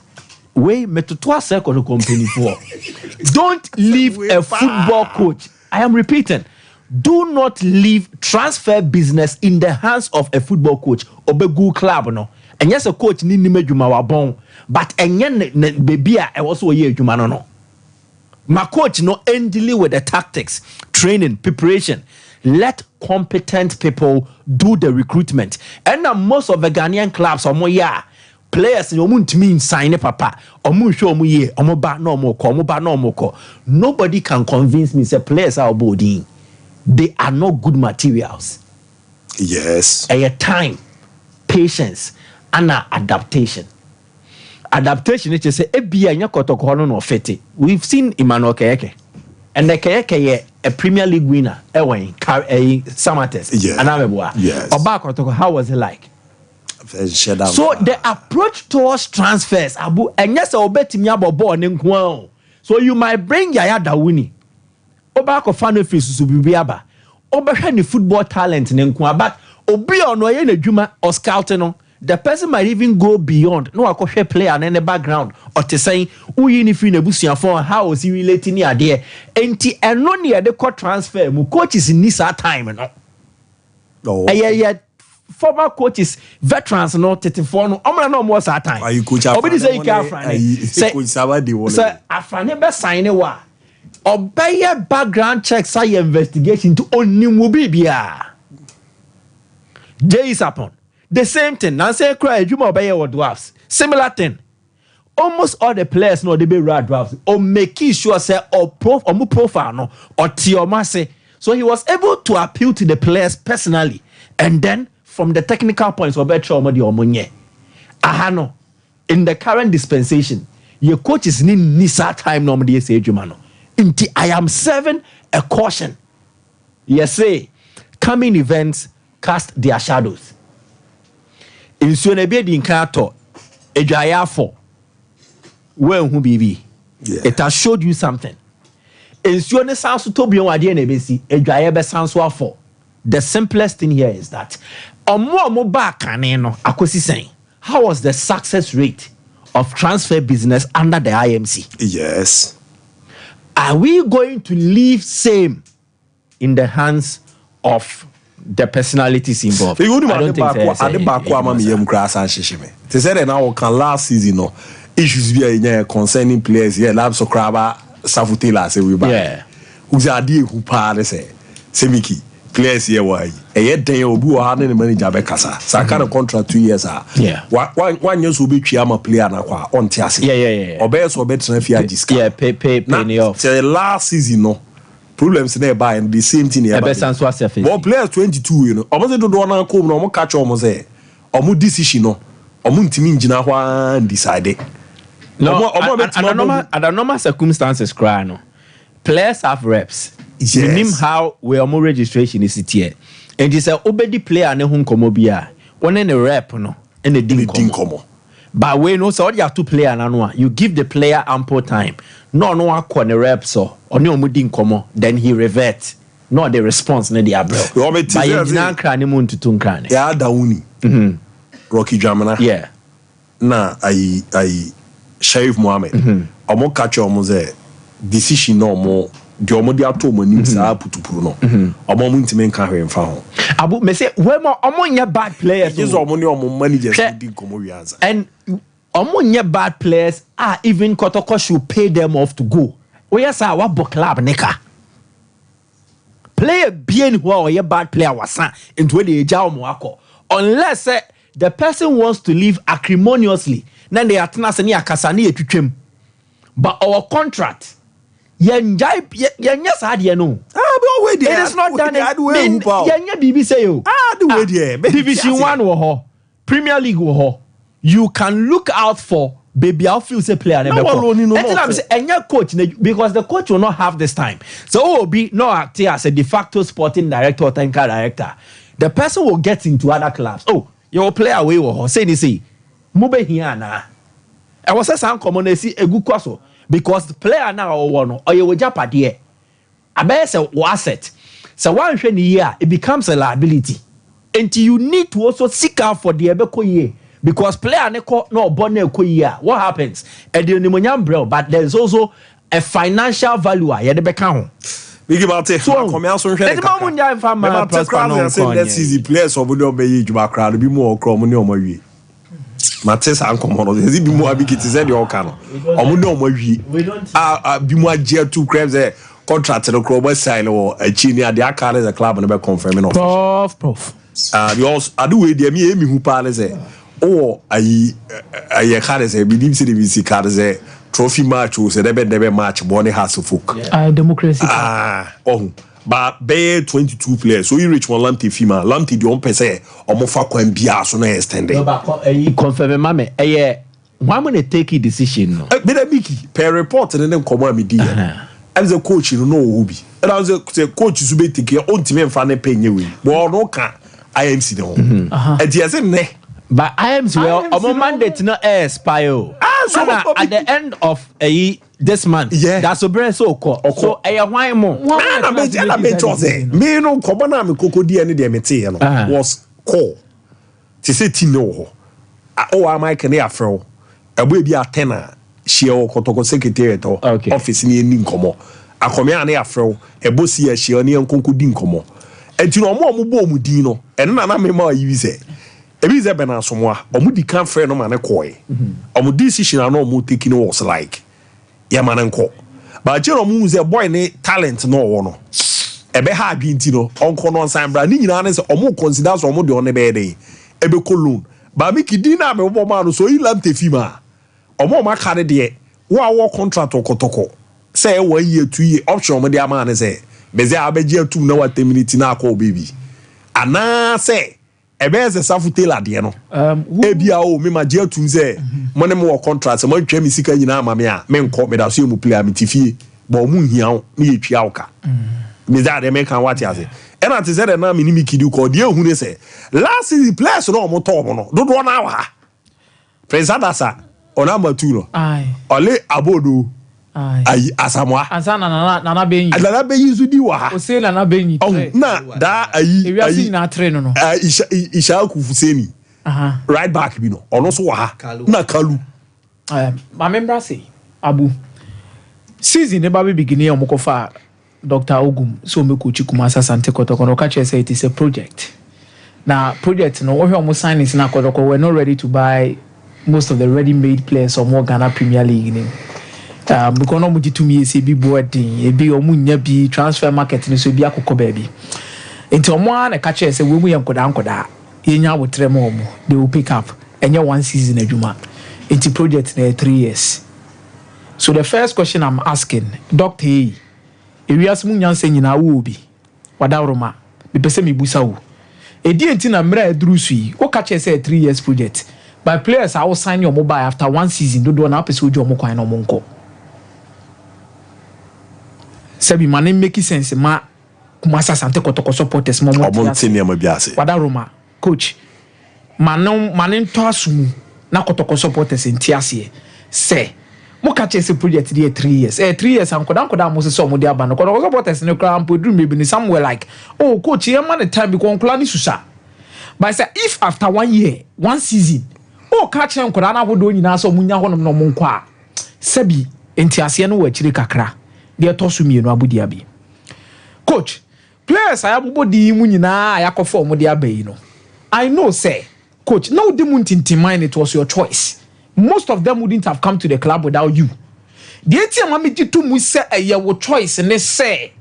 we metotoa circle company for don't leave a football coach. I am repeating, do not leave transfer business in the hands of a football coach or be good club no. And yes, a coach ni medjuma wa bon, but enye baby I also ye adwuma no. My coach no endly with the tactics, training, preparation. Let competent people do the recruitment. And now most of the Ghanaian clubs are more players you won't mean sign papa or show me or ba no more. Nobody can convince me say players are boarding. They are not good materials. Yes. A time, patience, and adaptation. Adaptation is to say ebia nya kotoko no fete. We've seen Emmanuel Keke. And the Keke a Premier League winner, Samates. Yeah. Yes. Oba how was it like? So the approach towards transfers, Abu, and yes, I'll bet me about born in Kwao. So you might bring Yaya Dawuni. Oba Kofano Fisu Bibiaba. Oba any football talent in Kwa, but Obi on Juma or scouting. the person might even go beyond. No, I could share player and in the background or to say, who you if you nebusian for how is he relating near there? And no near the court transfer, mu coaches in this time, no. Oh, Yeah. Former coaches, veterans, no, 34, no, no more that time. Are you coach? Obedi say you can't say coach Sabadi wole. Sir, afane be sign wa. Obey background check, say investigation to only mobibia. Days upon the same thing. Now say cry, you obey what dwarfs. Similar thing. Almost all the players know they be rad dwarfs. Or making sure say or profile no or tioma say. So he was able to appeal to the players personally, and then from the technical points, in the current dispensation, your coach is in Nisa time normally say Jumano. I am serving a caution. Yes, say coming events cast their shadows. In Sunebi di Nkato, Ejaya for when who be. It has showed you something. In Suene Sans Tobion Wadi Nebesi, Ejaya be Sans for. The simplest thing here is that how was the success rate of transfer business under the IMC? Yes. Are we going to leave same in the hands of the personalities involved? I don't think so. They said now last season no issues be concerning players here lab so craba safutela say we back. Yeah. Who's adi who pa say semiki players here why e den obi o ha ne manager be kasa sa kind of contract 2 years yeah one years will be chiama player na kwa on tiase yeah obey so better fia disca yeah pay off the last season no problems there by and the same thing here but players 22 you know almost do na come no catch almost say omo decision no omo ntimi ngina hwa decide no under normal circumstances cry no players have reps. Yes. You name how we are more registration is it here. And it's a obedi player ne hun komo bia. One in a rep no and a ding komo. But we know so you have two player na you give the player ample time. No one rep so or no mudin komo then he reverts. Not the response ne the abro. By you cran him to tun cran. Yeah, Dauni. Rocky Jamana. Yeah. Na I Sheriff Mohammed. Omo catch omo decision no more. The omodi ato monim sa putupuru no omo mu ntime nka hwe mfa ho abu me say we mo omo nya bad players just omo ni omo managers din komo wiaza and omo nya bad players are even Kotoko should pay them off to go we yes our club neka player bien who are bad player wasa into the eja omo akọ unless the person wants to leave acrimoniously then they atena se ni akasa na etwetwem but our contract yenja sadie no it is not done yenya bibi say yo the way there division 1 wo ho Premier League wo ho you can look out for baby I feel say player never enya coach because the coach will not have this time so will be no act as a de facto sporting director or technical director the person will get into other clubs your player we wo ho say ni say mo be hia na e was say san common see egu kwaso because the player now or you will japade abese asset so one hwe ni year it becomes a liability and you need to also seek out for the ebeko year because player ne ko no born na eko year what happens e dey nimonyam bro but there is also a financial value ye de beka ho big about it so come out so hwe e ma munya fa ma prosper no let's see the players obo no be yi djuma crowd bi mu okro mu ne omo wi Matisse and Common, is it be more big? It is any okano. Omuno moyi. Be more jail 2 crabs contract to the club side or a chinia the car as a club and a confirming of prof. We also I do with me who parles or I had as a believe CDVC card as a trophy match or a never match Bonnie has a folk. Democracy. But be 22 players. So you reach one Lamti female. Lamti the on pese or more fuck when bia so na extend. No, but confirm mame. Why when they take a decision? No. Be that Mickey per report and then come me di. As a coach you know who be. And I was a coach you be take your own team and fan pay you. But no can IMC no. And yes ne. But IMC well our mandate no expire. So at the end of this month, that's a brand so called. So, why more? I me no, Kobana, me Coco, D, and the was call. To say, Tino, oh am I can afro abo bi atena share okotoko secretariat office ni eni nkomo akome an afro ebo si share ni nkonko di nkomo enti no mo bo mu din no eno na me ma yi se ebi ze bena somoa omu di kan frɛ no ma ne koe omu decision na omu taking was like ya ma nko ba je no mu ze boy ne talent no wo no ebe ha adwinti no onko no nsan bra ni nyina ne se omu consider so omu de one be dey ebe kolon ba mi kidi na me bo ma no so yi lam tefima omu ma ka ne de wo contract okotoko say 1 year 2 year option omu de ama ne say beze abeje atum na wa 10 minutes na akọ baby ana say ebe eze safu tailor de no ebia o me ma je atum say mo ne mo contract mo twa mi sika nyina ama me a me nko me da so emu player mi tifie ba omu hia o me ye twa oka me za de me kan wati ase e na te say na me ni mi kidi ko de ehune say last season players no mo to mo no dodo na wa president asa ona matu ai ole abodo ai asamwa ansana nana benyi nana benyi zudi wa o se nana benyi na da ayi na tre no isha kufuseni right back bi no ono so wa na kalu ma membra say abu season ne ba be beginning omokofa Dr. Ogum so me coach Kumasa Sante Kotoko no catch say it is a project. Now project no we almost sign is na Kotoko we're not ready to buy most of the ready-made players or more Ghana Premier League ni. Because no muji to me say bi boarding e bi omu nya bi transfer market ni so bi akokɔ baabi. Enti omo na catch say we mu yankoda yenya wotre mo omo they will pick up enya 1 season adwuma. Enti project na 3 years. So the first question I'm asking Dr. E ewiase mu nyanse nyina wo obi wadawroma me pese me busa wo edi enti na mra adrusu yi wo ka che say 3 years project by players I will sign your mobile after 1 season do na pese ojo mo kwan na mo nko sebi man make sense ma Kumasa Sante Kotoko supporters mo mo tinia ma biase wadawroma coach man to asumu na Kotoko supporters entiase say mo catch ese project dey 3 years 3 years ankoda mo se mo dey aba no kodo supporters ne kra ampodu maybe ni somewhere like oh coach e man the time because onkola ni susa but say if after 1 year 1 season oh catch enkoda na bodo nyina so munya honom no mo nko a sabi entiase no wa chire kakra dey tosu mienu abudi abi coach players ayabodi mu nyina ayakofo mo dey aba yi no I know say coach now dey mu ntintimine it was your choice. Most of them wouldn't have come to the club without you. The ATM mami to mu say your choice and they say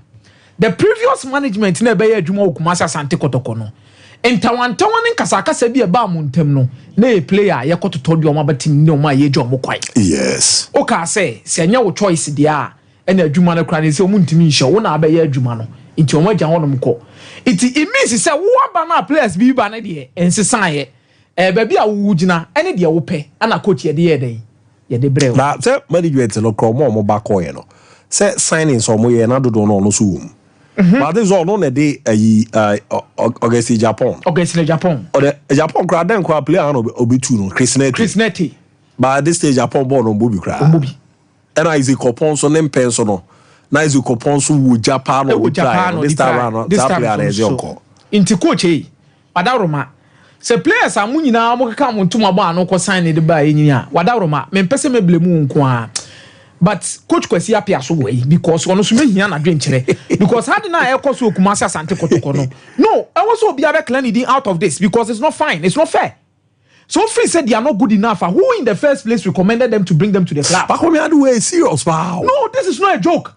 the previous management na be adwuma Kumasa Sante Kotoko no. Entawantawan nkasaka se bi e ba mu ntem no. Na a player ye kototo di o mabatim ni o ma ye dwo mo kwai. Yes. O ka say se anya wo choice dia e na adwuma no kra ne se o mu ntimi nhye wo na aba ye adwuma no. Nti o ma gya honom ko. It means say wo aba na players bi ba na de ensesan ye. Baby a wujina ene de wo pe ana coach ye de ye den ye de brew na se management no kro mo ba ko ye no se signing so mo ye na dodo no so wom but this all no na de August Japan o de Japan kra den kwa player no obetu no Chrisneti but this stage Japan ball no bobi kra and Isaac Opon so nem pen so no na Isaac Opon so wo Japan no this time around that player is yonko inti coach e padaroma se players amu nyina mo keka mo ntuma ba no ko sign de ba enyinya wadaroma me pese me blemu nko a but coach Kwesi apia so wey because ono so mehia na dwenkere because had na e koso Kumasa Sante Kotoko no I was so be able clean out of this because it's not fine, it's not fair. So free said they are not good enough. Who in the first place recommended them to bring them to the club? But come do way serious wow. No, this is not a joke.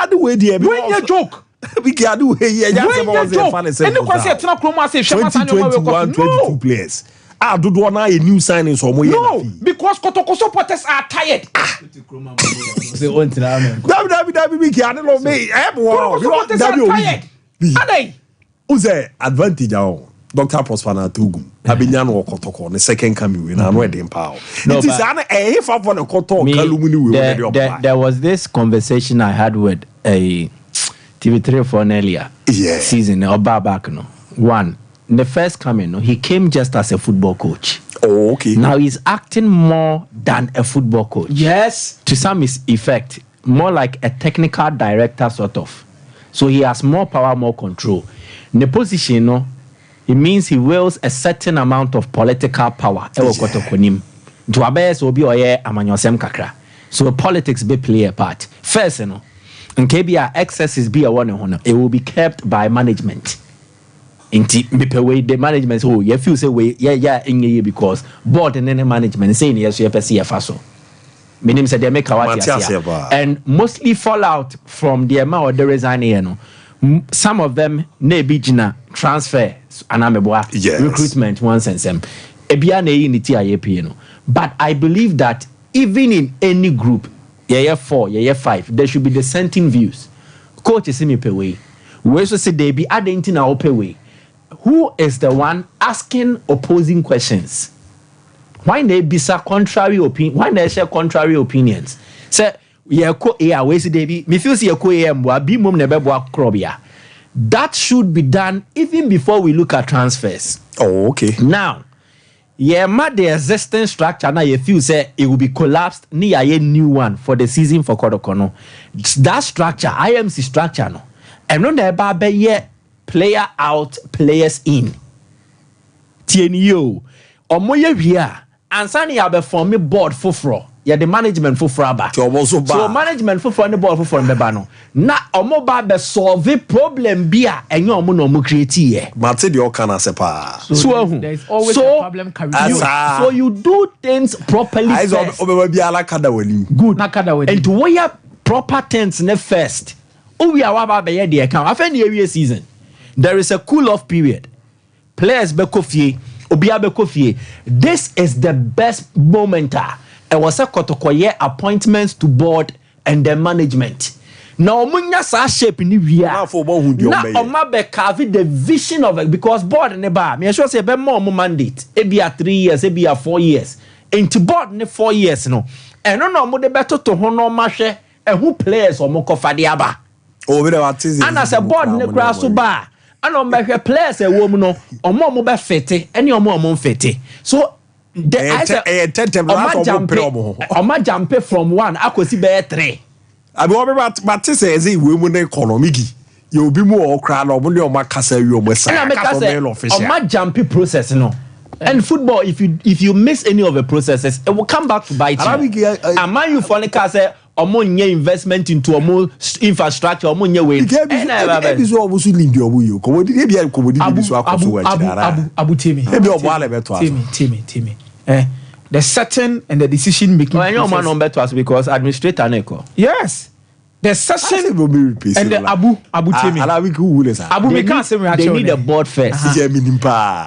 The way there be a joke. We can do here. And the concept na Chroma say 22 players. Do na a new signing so mo no, because Kotoko supporters are tired. They want to we can no me. Supporters are tired. Adai. Who's the advantage on Dr. Prosper na Tugum? Abinya no Kotoko the second coming we na no dey power. It is an if for the Koto Kalumuni there was this conversation I had with a TV3 for an earlier season or back no. One, in the first coming, he came just as a football coach. Oh, okay. Now he's acting more than a football coach. Yes. To some effect, more like a technical director sort of. So he has more power, more control. In the position, no, it means he wields a certain amount of political power. Ewo kotokonim. Dwabe so obi oye amanyosem kakra. So politics be play a part. First, you know, in KBR excesses be a one honor. It will be kept by management. Inti mepewe the management so you feel say we yeah because board and any management saying yes you ever see a faso. Meaning say they make and mostly fallout from the amount of the resign you know. Some of them ne be jina transfer anameboa recruitment one sense ebia na unity you know. But I believe that even in any group, 4, 5, there should be dissenting views. Coach is me pay way. We also say they be adding in our pay way. Who is the one asking opposing questions? Why they be contrary opinion? Why they share contrary opinions? Say we say they be me feel say be mum krobia. That should be done even before we look at transfers. Oh, okay. Now, the existing structure now you feel say it will be collapsed near a new one for the season for Kodokono. That structure, IMC structure no. And no never be player out, players in. TNU. Omoye via. Ansani abe form board fufro. Yeah, the management fufro ba. So management fufro and the board fufro mbeba no. Na omo ba be solve problem bia enye omo no mo create ye. Mate the okana sepa. So there's always a problem carrying. So you do things properly first. Good. And to wear proper things ne first. We are waba be the account. After the season, there is a cool off period. Players be kofie, obia be kofie. This is the best moment. I was a kotokoye appointments to board and the management. Now munya sa shape ni wia. Na oma be carve the vision of it because board ne ba. Me sure say be more mandate. E be 3 years, e be 4 years. Into board ne 4 years no. And no mo de beto to ho no ma hwe e who players o mo kofade aba. And as a board ne kra so ba. And on my players a woman no omo be fete any omo fete. So the Oma jump from 1 akosi be 3. Abi wo be but say is we mu na economic you be more okra na omo le oma kasa wi omo sa Oma jump process no. And football, if you miss any of the processes, it will come back to bite you. And man, you funny say omo nye investment into omo infrastructure, omo nye way. Ebi so omo so lead omo you. Komodi e bia komodi bi so akoso wa chira. Abu Temi. Ebi omo ale beto aso. Temi. The certain and the decision making. I know man number to us because administrator neko. Yes. The session and the Abu Temi. Abu me can't say they need a board first.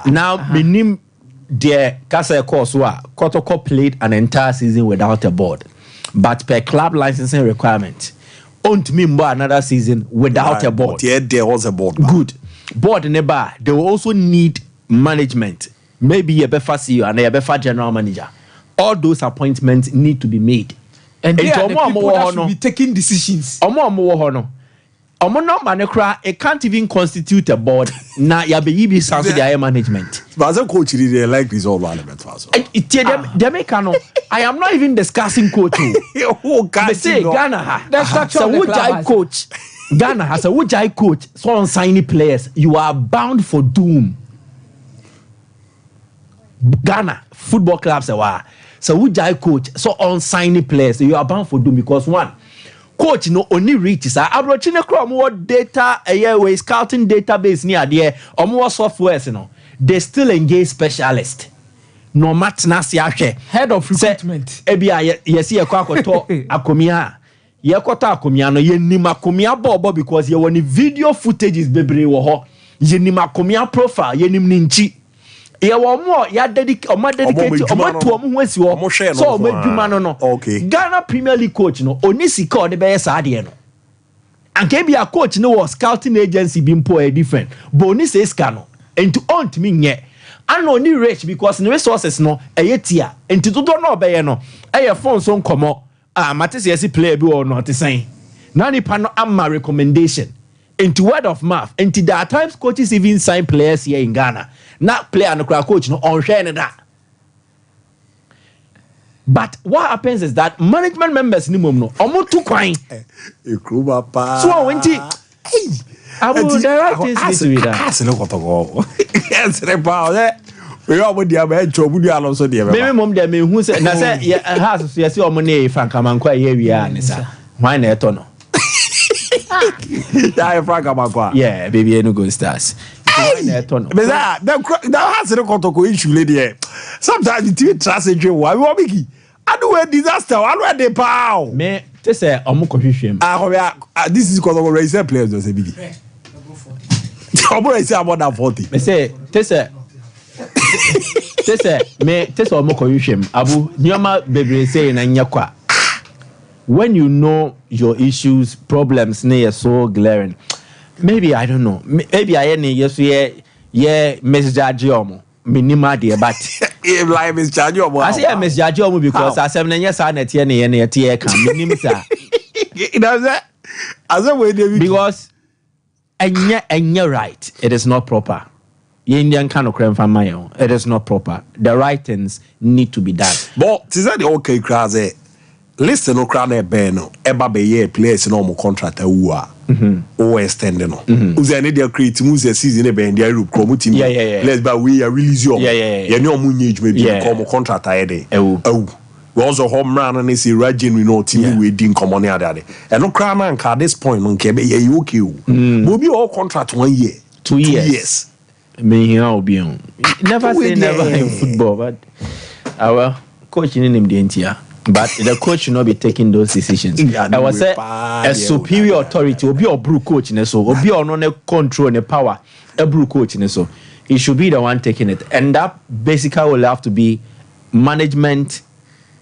Now minim their Kasa Koswa Kotoko played an entire season without a board. But per club licensing requirement, on me another season without a board. Yeah, there was a board. Good. Board nearby. They will also need management. Maybe a better CEO and a better general manager. All those appointments need to be made. And they are the people that should be taking decisions. Omo no manekra, it can't even constitute a board. Na yabe yibi sanso their management. But as a coach, they like this all element. I am not even discussing coaching. They say Ghana has coach. Ghana has a Wujai coach. So on signing players, you are bound for doom. Ghana football clubs are so Wujai coach. So on signing players, you are bound for doom because one. Coach no only reaches abrochine kro more data way scouting database near there or more softwares no they still engage specialist no matter na se ahwe head of recruitment ebia yes ye kwa akoto akomia ye kota akomia no ye nim akomia bobo because ye woni video footages bebre wo ho ye nim akomia profile ye nim ninchi ye wo mo ya dedicate o ma dedicate o ma to o mo hwasi wo so o ma dwuma no okay Ghana Premier League coach no oni sika o de be sa de no anke bia coach no was scouting agency bi mpo a different but oni say ska no enti on to me nye and oni rich because the resources no eyetia enti todo no be ye no eye phone so nkomo matese yesi player bi or no te say na ni pa no amma recommendation into word of mouth. Into there are times coaches even sign players here in Ghana. Not player and coach no on share that. But what happens is that management members ni mum no omo too kwine. Ekruba pa. So when Abu, the right things need to be done. Ask no kotoko. Yes, repa. We all with the abed trouble you also dear. Maybe mom there me who said na say has you see omone Frank Amankwa here we are nisa. Why na etono? Yeah, Frank Amankwa. Yeah, baby no go stars. Why na etono? But that has no kotoko issue lady. Sometimes the TV trust you why we big. I do a disaster. I do a de pow. Me te say omukohwehwem. This is because of race players do say big. Omo say about that 40. Me say te say me te say omukohwehwem. Abu nyoma bebre say na nyakwa. When you know your issues, problems near so glaring. Maybe I don't know. Maybe I any yes yeah misjudge omo. Minima dear but if life is charge you I say misjudge omo because I say yes I net here na tie kan minim sa. You know that as a way because enya right, it is not proper. Indian kind of crime from my own. It is not proper. The right things need to be done. But is that the okay crowd? Listen, no crowd no. Eba be ye place no more contract uwa. O extend no. Uze any their create muze season ebe in their group promoting. Yeah. Let's by we release you. Yeah. You know munye maybe come contract ahead. We also home run and say Rajin we know team we didn't come on the other. And no crown and at this point on Kebe you okay. We'll be all contract 1 year. 2 years. Me here will be on. Never say never in football, but our coach in him the but the coach should not be taking those decisions. I was a superior authority, will be a brew coach in so, will be on a control and a power, a brew coach in so. He should be the one taking it. And that basically will have to be management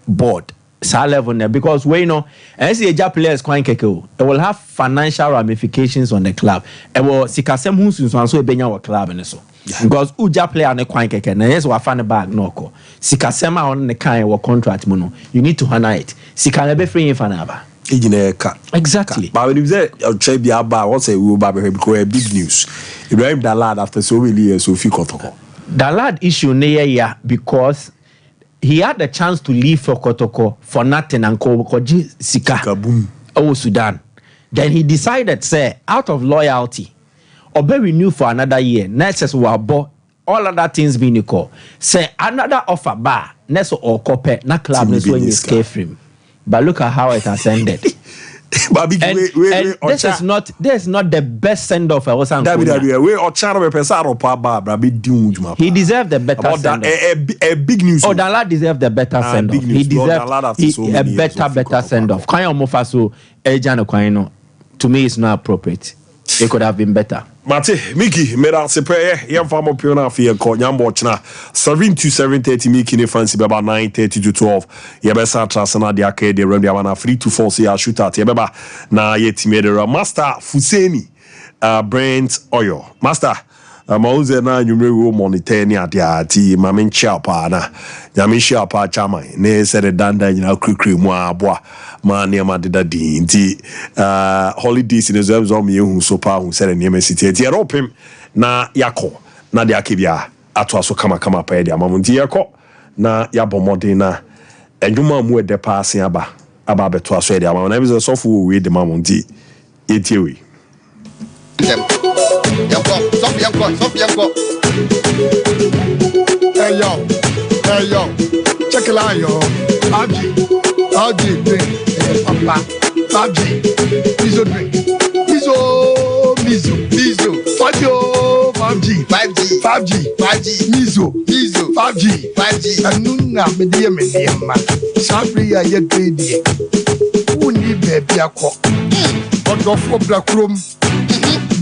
board. Level there because we know and see a players quite keke it will have financial ramifications on the club. It will sikasem hu sunsun so ebenya our club and so. Because uja player ne quite keke na yes we fan the bag no ko. Sikasem on the kind of contract mo no. You need to honor it. Sikana be free in fanaba. Exactly. But when you say check the aba what say we will because big news. Ibrahim Dalad after so many years so fi kotoko. Dalad issue ne ya because he had the chance to leave for Kotoko for nothing and Koji Sika Sudan. Then he decided, say, out of loyalty, or be renewed for another year. Next will all other things being equal. Say another offer bar, next or copy, na club next when you escape from. But look at how it has ended. This is not the best send off. He deserved the better send off. A big news. Oh, Dala deserved the better send off. He deserved a better send off. To me, it's not appropriate. It could have been better. Mate, Mickey, mera se prayer. Yam famo piona fi enko nyambo chna 7 to 7:30 Mickey ne fancy be about 9:30 to 12. Yebesa trasana de akade rem de na 3 to 4 say shootout yebeba na yetimedera Master Fuseni Brent Oil. Master Mauze na nyumre wo monitor ni ati mamen chapa na nyame chapa chama ne se de danda nyina krikri mu aboa ma ne ma deda din ti holidays in the zone me hu so pa hu se de ne city ti europem na yakọ na de akebia ato aso kama pa de amamunti yakọ na yabomode na edwuma mu de paase aba beto aso de amamun na bi so fo we de mamunti etiewe Hey yo, check it out, yo. Aji, drink, papa. Aji, miso drink, miso. 5G, miso, 5G. Anuna medium, Sabri ya grade. Uni baby ako. Odo for black room.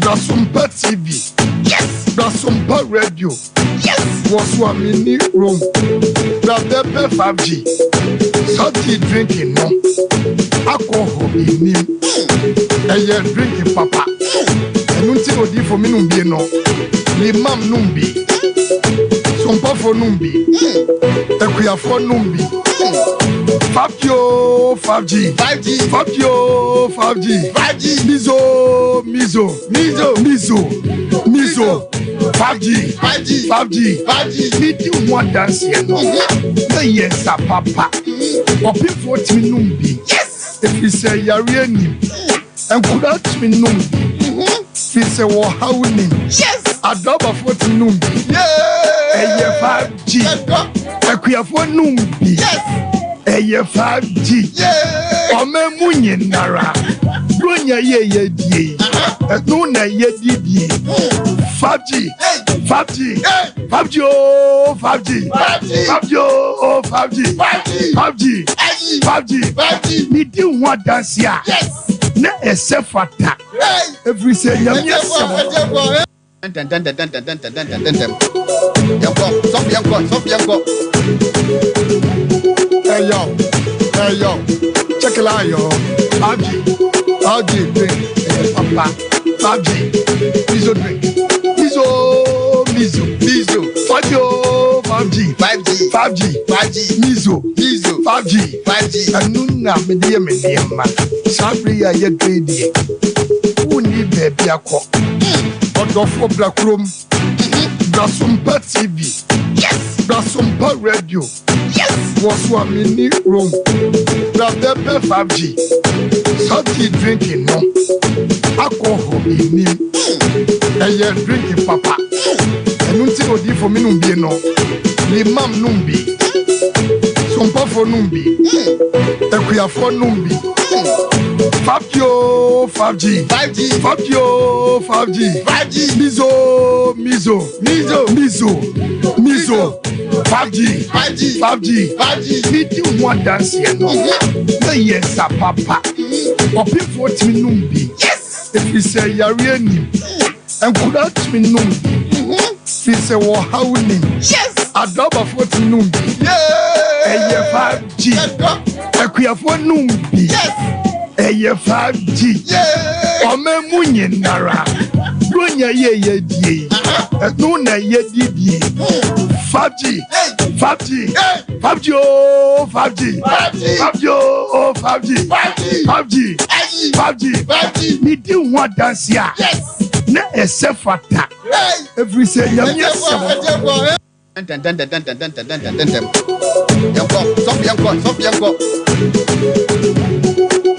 The Sompa TV. Yes. The Sompa radio. Yes. Was one mini room. The 5G. Salty drinking no. Alcohol in him. And you're drinking papa. And until you do for me numbi no. Limam numbi. Sompa for numbi. Ekuya for numbi. 5G. 5G. Miso. 5G. Need you one dance here no. Yes, papa. Open 40 numbi. Yes. If you say you're real and could out me numbi. fi se wo hawni yes adoba foti numbi eye 5G akuafo numbi yes eye 5G omemu nyinara bronya ye die no na ye didie 5G 5G 5G oh 5G 5G oh 5G 5G ni di one dance ya na esefata every say yamye semo hey yo check it out yo 5G drink papa 5G mizo drink mizo 5G mizo 5G anuna mediyema sabri ya yedie uni baby akọ odofo blakrom Sompa TV yes Sompa radio yes was one mini room the 5G salty drinking no alcohol in him and drinking papa and until odi for me numbi no limam numbi Sompa for numbi ekuya for numbi 5G 5G mizo 5G need you one dance here no yes papa open 40 numbi yes if you say yare ni and could that me numbi fi say wo hawni yes adoba 40 numbi eye 5G akuafo numbi yes eye 5G omemu nyinara bronya ye die no na ye didie 5G oh 5G ni di one dance ya na esefata every say yamye semo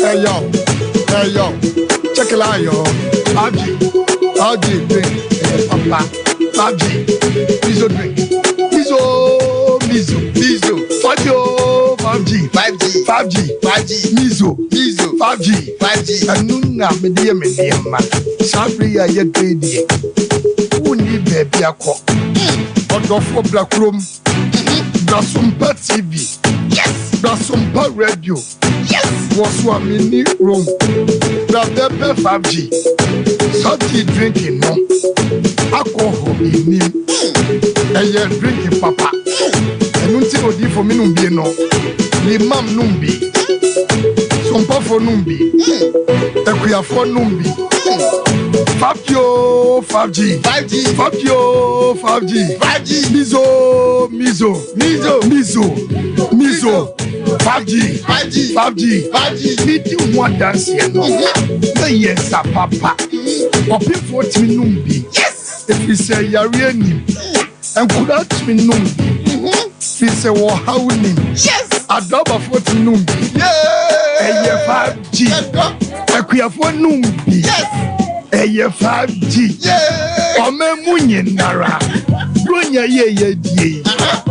hey yo check it out yo 5G drink papa 5G mizo drink mizo 5G mizo 5G anuna mediyema sabri ya yedie uni baby akọ odofo blakrom Sompa TV yes Sompa radio yes was one mini room the 5G salty drinking no alcohol in him and drinking papa and until odi for me numbi no limam numbi Sompa for numbi ekuya for numbi 5G mizo 5G need you one dance here no yes papa open 40 numbi yes if you say yare ni and could that me numbi fi say wo hawni yes adoba 40 numbi eye 5G akuafo numbi yes eye 5G omemu nyinara bronya ye die